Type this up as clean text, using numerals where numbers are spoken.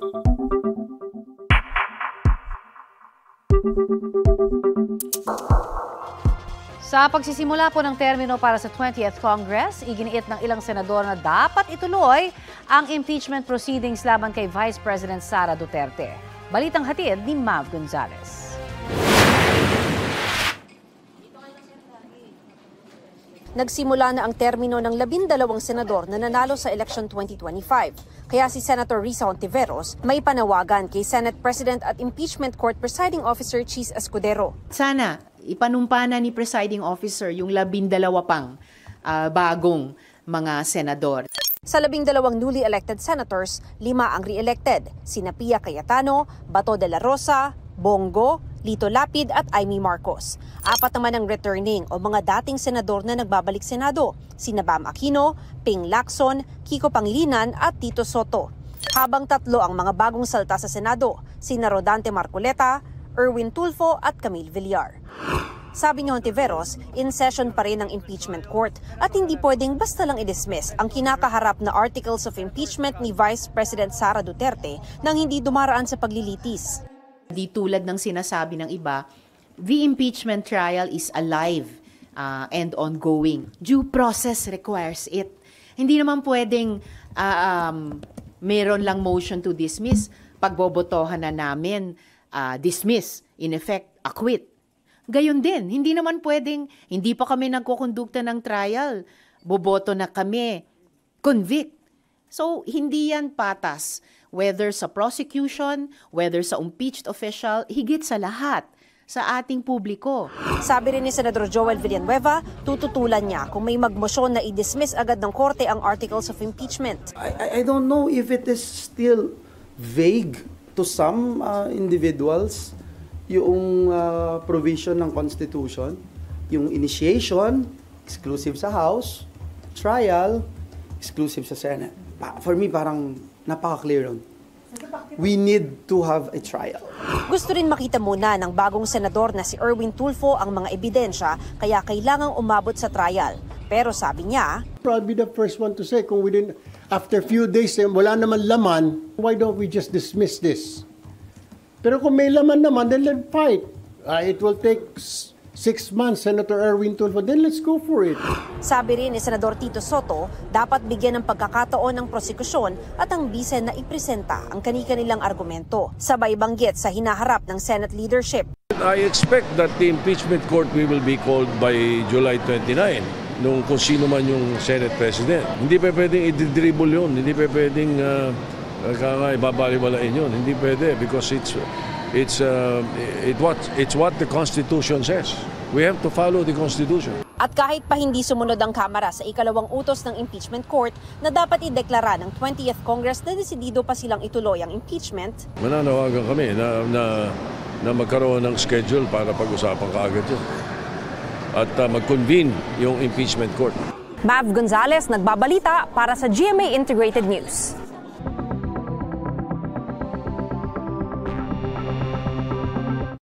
Sa pagsisimula po ng termino para sa 20th Congress, iginiit ng ilang senador na dapat ituloy ang impeachment proceedings laban kay Vice President Sara Duterte. Balitang hatid ni Mav Gonzalez. Nagsimula na ang termino ng 12 senador na nanalo sa election 2025. Kaya si Senator Risa Hontiveros may panawagan kay Senate President at Impeachment Court Presiding Officer Chis Escudero. Sana ipanumpa na ni Presiding Officer yung 12 pang bagong mga senador. Sa 12 newly elected senators, 5 ang re-elected, sina Pia Cayetano, Bato de la Rosa, Bongo, Lito Lapid at Amy Marcos. 4 naman ang returning o mga dating senador na nagbabalik Senado, sina Bam Aquino, Ping Lacson, Kiko Pangilinan at Tito Soto. Habang 3 ang mga bagong salta sa Senado, sina Rodante Marcoleta, Erwin Tulfo at Camille Villar. Sabi ni Hontiveros, in session pa rin ang impeachment court at hindi pwedeng basta lang i-dismiss ang kinakaharap na articles of impeachment ni Vice President Sara Duterte nang hindi dumaraan sa paglilitis. Di tulad ng sinasabi ng iba, the impeachment trial is alive and ongoing. Due process requires it. Hindi naman pwedeng meron lang motion to dismiss, pagbobotohan na namin, dismiss, in effect, acquit. Gayon din, hindi naman pwedeng, hindi pa kami nagkukondukta ng trial, boboto na kami, convict. So, hindi yan patas. Whether sa prosecution, whether sa impeached official, higit sa lahat, sa ating publiko. Sabi rin ni Senador Joel Villanueva, tututulan niya kung may magmosyon na i-dismiss agad ng korte ang articles of impeachment. I don't know if it is still vague to some individuals, yung provision ng Constitution, yung initiation, exclusive sa House, trial, exclusive sa Senate. For me, parang napaka-clear yun. We need to have a trial. Gusto rin makita muna ng bagong senador na si Erwin Tulfo ang mga ebidensya, kaya kailangang umabot sa trial. Pero sabi niya, I'll be the first one to say, kung after few days, wala naman laman, why don't we just dismiss this? Pero kung may laman naman, then let's fight. It will take 6 months, Senator Erwin Tulfo, then let's go for it. Sabi rin ni Senador Tito Soto, dapat bigyan ng pagkakataon ng prosekusyon at ang bise na ipresenta ang kani-kanilang argumento. Sabay banggit sa hinaharap ng Senate leadership. I expect that the impeachment court will be called by July 29 nung kung sino man yung Senate President. Hindi pa pwedeng i-dribble yun, hindi pa pwedeng ibabaliwalain yun. Hindi pwede because it's what the Constitution says. We have to follow the Constitution. At kahit pa hindi sumunod ang Kamara sa ikalawang utos ng impeachment court na dapat ideklara ng 20th Congress na desidido pa silang ituloy ang impeachment, mananawagan kami na magkaroon ng schedule para pag-usapan kaagad yun. At mag-convene yung impeachment court. Mav Gonzalez, nagbabalita para sa GMA Integrated News.